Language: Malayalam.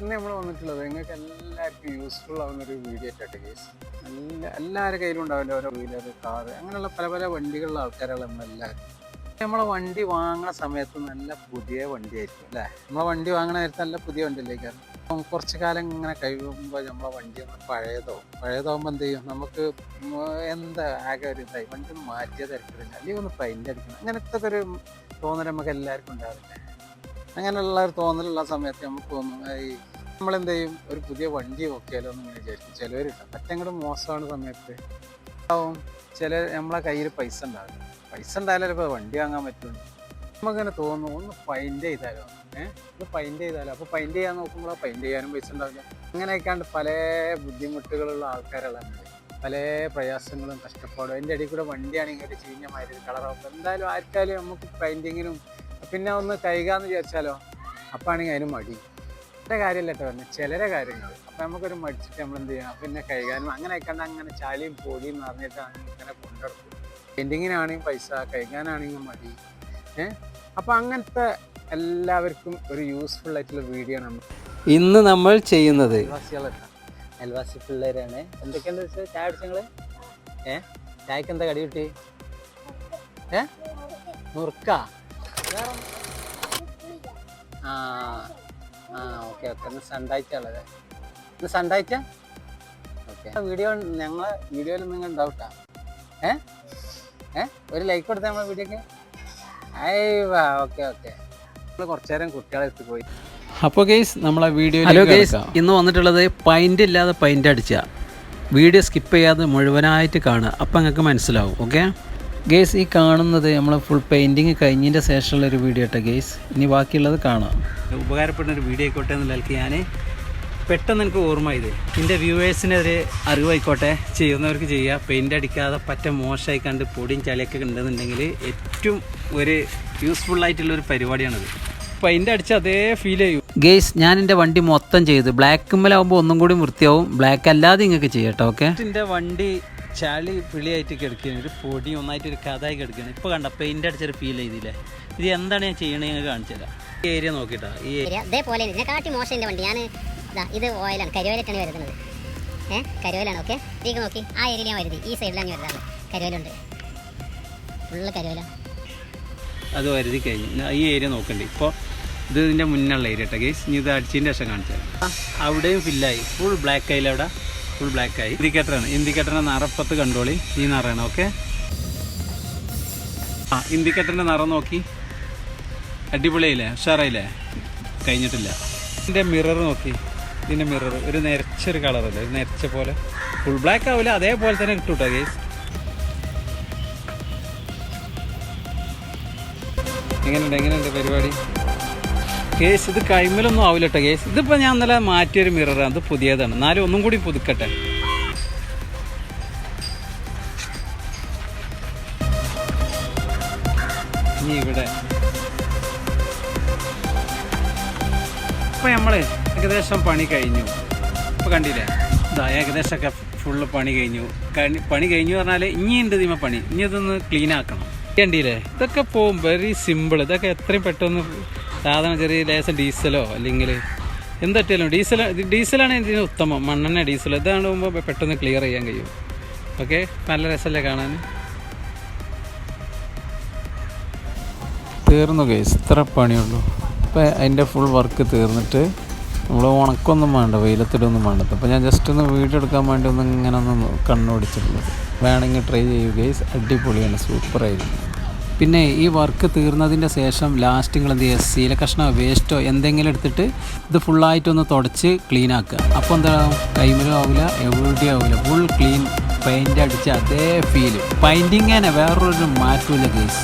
ഇന്ന് നമ്മൾ വന്നിട്ടുള്ളത് നിങ്ങൾക്ക് എല്ലാവർക്കും യൂസ്ഫുൾ ആവുന്നൊരു വീഡിയോ ആയിട്ട് കേസ്. എല്ലാവരുടെ കയ്യിലും ഉണ്ടാവില്ല ഓരോ വീലർ, കാറ്, അങ്ങനെയുള്ള പല പല വണ്ടികളുള്ള ആൾക്കാരാണ് നമ്മളെല്ലാവരും. നമ്മളെ വണ്ടി വാങ്ങുന്ന സമയത്ത് നല്ല പുതിയ വണ്ടി ആയിരിക്കും അല്ലേ? നമ്മളെ വണ്ടി വാങ്ങണ നേരത്തെ നല്ല പുതിയ വണ്ടിയിലേക്ക് കുറച്ച് കാലം ഇങ്ങനെ കഴിയുമ്പോൾ നമ്മളെ വണ്ടി ഒന്ന് പഴയതാവുമ്പോൾ എന്ത് ചെയ്യും, നമുക്ക് എന്താ ആകെ ഒരു ഇതായി വണ്ടി ഒന്ന് മാറ്റിയത് തിരക്കില്ല, അല്ലെങ്കിൽ ഒന്ന് പെയിൻ്റ് അടിക്കണം, അങ്ങനത്തെ ഒരു തോന്നൽ നമുക്ക് എല്ലാവർക്കും ഉണ്ടാവില്ലേ? അങ്ങനെയുള്ള ഒരു തോന്നലുള്ള സമയത്ത് നമുക്ക് തോന്നും ഈ നമ്മളെന്ത് ചെയ്യും, ഒരു പുതിയ വണ്ടി നോക്കിയാലോ എന്ന് ഇങ്ങനെ വിചാരിക്കും. ചിലവരില്ല, മറ്റങ്ങോട്ട് മോശമാണ് സമയത്ത് ആവും നമ്മളെ കയ്യിൽ പൈസ ഉണ്ടായാലേ ഇപ്പോൾ വണ്ടി വാങ്ങാൻ പറ്റുള്ളൂ. നമുക്കിങ്ങനെ തോന്നും ഒന്ന് പെയിൻ്റ് ചെയ്താലോ, ഇത് പെയിൻ്റ് ചെയ്താലോ. അപ്പോൾ പെയിൻ്റ് ചെയ്യാൻ നോക്കുമ്പോൾ പെയിൻ്റ് ചെയ്യാനും പൈസ ഉണ്ടാവില്ല. അങ്ങനെയൊക്കെയാണ്ട് പല ബുദ്ധിമുട്ടുകളുള്ള ആൾക്കാരുള്ളത്, പല പ്രയാസങ്ങളും കഷ്ടപ്പാടും. അതിൻ്റെ ഇടയിൽ കൂടെ വണ്ടിയാണെങ്കിൽ ഒരു ചീഞ്ഞ മാതിരി കളറാകുമ്പോൾ എന്തായാലും ആർക്കാലും നമുക്ക് പെയിൻറ്റിങ്ങിനും പിന്നെ ഒന്ന് കഴുകാമെന്ന് വിചാരിച്ചാലോ, അപ്പോൾ ആണെങ്കിൽ അതിന് മടി. ചില കാര്യമല്ല കേട്ടോ പറഞ്ഞത്, ചിലരെ കാര്യങ്ങൾ. അപ്പോൾ നമുക്കൊരു മടിച്ചിട്ട് നമ്മളെന്ത് ചെയ്യണം, പിന്നെ കഴുകാനും അങ്ങനെ ആയിക്കാണ്ട് അങ്ങനെ ചളിയും പൊടിയും നിറഞ്ഞിട്ടാണ് ഇങ്ങനെ കൊണ്ടെടുക്കും. പെയിൻറ്റിങ്ങിനാണെങ്കിൽ പൈസ, കഴുകാനാണെങ്കിൽ മടി. അപ്പോൾ അങ്ങനത്തെ എല്ലാവർക്കും ഒരു യൂസ്ഫുൾ ആയിട്ടുള്ള വീഡിയോ ആണ് ഇന്ന് നമ്മൾ ചെയ്യുന്നത്. അയൽവാസി പിള്ളേരാണ്. എന്തൊക്കെയുണ്ട് വെച്ചാൽ ചായ അടിച്ച നിങ്ങൾ? ചായക്ക് എന്താ കടി കിട്ടി? നുറുക്ക? Okay okay. ഇന്ന് സൺഡാഴ്ച ഉള്ളത്. ഇന്ന് സൺഡാഴ്ച ഓക്കെ. ഞങ്ങളെ വീഡിയോയിൽ നിങ്ങൾ ഉണ്ടാവട്ടാ. ഒരു ലൈക്ക് കൊടുത്താൽ നമ്മളെ വീഡിയോക്ക്. Okay okay. നമ്മൾ കുറച്ചു നേരം കുട്ടികളെ എത്തി പോയി. അപ്പോൾ ഗെയ്സ് നമ്മളെ വീഡിയോ, ഹലോ ഗെയ്സ്, ഇന്ന് വന്നിട്ടുള്ളത് പെയിൻ്റ് ഇല്ലാതെ പെയിൻ്റ് അടിച്ച വീഡിയോ സ്കിപ്പ് ചെയ്യാതെ മുഴുവനായിട്ട് കാണുക, അപ്പം നിങ്ങൾക്ക് മനസ്സിലാവും. ഓക്കെ ഗെയ്സ്, ഈ കാണുന്നത് നമ്മൾ ഫുൾ പെയിൻറ്റിങ് കഴിഞ്ഞതിൻ്റെ ശേഷമുള്ളൊരു വീഡിയോ കേട്ടോ ഗെയ്സ്. ഇനി ബാക്കിയുള്ളത് കാണാം. ഉപകാരപ്പെടുന്ന ഒരു വീഡിയോ ആയിക്കോട്ടെ എന്നുള്ളതിലേക്ക് ഞാൻ പെട്ടെന്ന് എനിക്ക് ഓർമ്മ ചെയ്ത് എൻ്റെ വ്യൂവേഴ്സിന് ഒരു അറിവായിക്കോട്ടെ, ചെയ്യുന്നവർക്ക് ചെയ്യുക. പെയിൻ്റ് അടിക്കാതെ പറ്റ മോശമായി കണ്ട് പൊടിയും ചളിയൊക്കെ ഉണ്ടെന്നുണ്ടെങ്കിൽ ഏറ്റവും ഒരു യൂസ്ഫുള്ളായിട്ടുള്ളൊരു പരിപാടിയാണത്. പെയിൻ്റ് അടിച്ച് അതേ ഫീൽ ചെയ്യും ഗെയ്സ്. ഞാൻ എൻ്റെ വണ്ടി മൊത്തം ചെയ്ത് ബ്ലാക്കുമ്മലാവുമ്പോൾ ഒന്നും കൂടി വൃത്തിയാവും, ബ്ലാക്ക് അല്ലാതെ ഇങ്ങൾക്ക് ചെയ്യട്ടോ. ഓക്കെ, എൻ്റെ വണ്ടി ചളി പിളിയായിട്ട് കിടക്കുകയാണ്, ഒരു പൊടി ഒന്നായിട്ട് ഒരു കഥായി കിടക്കുകയാണ്. ഇപ്പോൾ കണ്ട പെയിൻ്റ് അടിച്ചൊരു ഫീൽ ചെയ്തില്ലേ? ഇത് എന്താണ് ഞാൻ ചെയ്യണത് ഞങ്ങൾക്ക് കാണിച്ചു തരാം. ഈ ഏരിയ നോക്കിയിട്ടാ, ഈ ഏരിയ അതേപോലെ ഇതിനെ കാട്ടി മോശം എൻ്റെ വണ്ടി. ഞാൻ ഇത് ഓയിലാണ്, കരിവേലിട്ടാണ് വരുന്നത്. കരിവേലാണ്. ഓക്കെ, ഇതിലേക്ക് നോക്കി, ആ ഏരിയ ഞാൻ വരുന്നത്, ഈ സൈഡിലാണ് ഞാൻ വരുന്നത്. കരിവേലുണ്ട്, ഫുള്ള് കരിവേല. അത് വരുതി കഴിഞ്ഞ് ഈ ഏരിയ നോക്കണ്ടേ. ഇപ്പോൾ ഇത് ഇതിൻ്റെ മുന്നുള്ള ഏരിയ കേട്ടോ ഗെയ്സ്. ഇനി ഇത് അടിച്ചതിൻ്റെ ശേഷം കാണിച്ചു തരാം. അവിടെയും ഫില്ലായി, ഫുൾ ബ്ലാക്ക് ആയില്ല, അവിടെ ഫുൾ ബ്ലാക്ക് ആയി. ഇൻഡിക്കേറ്ററിൻ്റെ നിറപ്പത്ത് കണ്ടോളി, ഈ നിറയാണ്. ഓക്കെ, ഇൻഡിക്കേറ്ററിൻ്റെ നിറം നോക്കി, അടിപൊളിയായില്ലേ, ഉഷാറായില്ലേ? കഴിഞ്ഞിട്ടില്ല. ഇതിൻ്റെ മിറർ നോക്കി, ഇതിൻ്റെ മിറർ ഒരു നിരച്ചൊരു കളറല്ലേ, ഒരു നിരച്ച പോലെ, ഫുൾ ബ്ലാക്ക് ആവില്ല, അതേപോലെ തന്നെ കിട്ടും കേട്ടോ ഗെയ്സ്. എങ്ങനെയുണ്ട് പരിപാടി കേസ്? ഇത് കൈമലൊന്നും ആവില്ല കേട്ടോ കേസ്. ഇതിപ്പോൾ ഞാൻ ഇന്നലെ മാറ്റിയൊരു മിററാണ്, അത് പുതിയതാണ്, എന്നാലും ഒന്നും കൂടി പുതുക്കട്ടെ. ഇനി ഇവിടെ ഇപ്പം നമ്മൾ ഏകദേശം പണി കഴിഞ്ഞു. ഇപ്പോൾ കണ്ടില്ലേ, ഇതാ ഏകദേശമൊക്കെ ഫുള്ള് പണി കഴിഞ്ഞു. പണി കഴിഞ്ഞു പറഞ്ഞാൽ ഇനിയുണ്ട് ഇതിമ പണി, ഇനി ഇതൊന്ന് ക്ലീൻ ആക്കണം. കണ്ടില്ലേ, ഇതൊക്കെ പോകും വെരി സിമ്പിൾ. ഇതൊക്കെ എത്രയും പെട്ടെന്ന് സാധാരണ ചെറിയ ലേശം ഡീസലോ അല്ലെങ്കിൽ എന്തൊക്കെയാലും ഡീസലാണ് ഇതിന് ഉത്തമം, മണ്ണെണ്ണ ഡീസലോ. ഇതാകുമ്പോൾ പെട്ടെന്ന് ക്ലിയർ ചെയ്യാൻ കഴിയും. ഓക്കെ, നല്ല രസമല്ലേ കാണാൻ? തീർന്നു ഗൈസ്, ഇത്ര പണിയുള്ളൂ. അപ്പോൾ അതിൻ്റെ ഫുൾ വർക്ക് തീർന്നിട്ട് നമ്മൾ ഉണക്കൊന്നും വേണ്ട, വെയിലത്തിടൊന്നും വേണ്ട. അപ്പോൾ ഞാൻ ജസ്റ്റ് ഒന്ന് വീഡിയോ എടുക്കാൻ വേണ്ടി ഇങ്ങനെ ഒന്ന് കണ്ണോടിച്ചിട്ടുള്ളത്. വേണമെങ്കിൽ ട്രൈ ചെയ്യൂ ഗൈസ്, അടിപൊളിയാണ്, സൂപ്പറായിരിക്കും. പിന്നെ ഈ വർക്ക് തീർന്നതിൻ്റെ ശേഷം ലാസ്റ്റ് നിങ്ങൾ എന്ത് ചെയ്യുക, സീല കഷ്ണോ വേസ്റ്റോ എന്തെങ്കിലും എടുത്തിട്ട് ഇത് ഫുള്ളായിട്ടൊന്ന് തുടച്ച് ക്ലീൻ ആക്കുക. അപ്പോൾ എന്താ, കൈമലും ആവില്ല, എവിടെയും ആവില്ല, ഫുൾ ക്ലീൻ പെയിൻ്റ് അടിച്ച് അതേ ഫീല്. പെയിൻറ്റിങ് തന്നെ വേറൊരു മാറ്റമില്ല ഗൈസ്.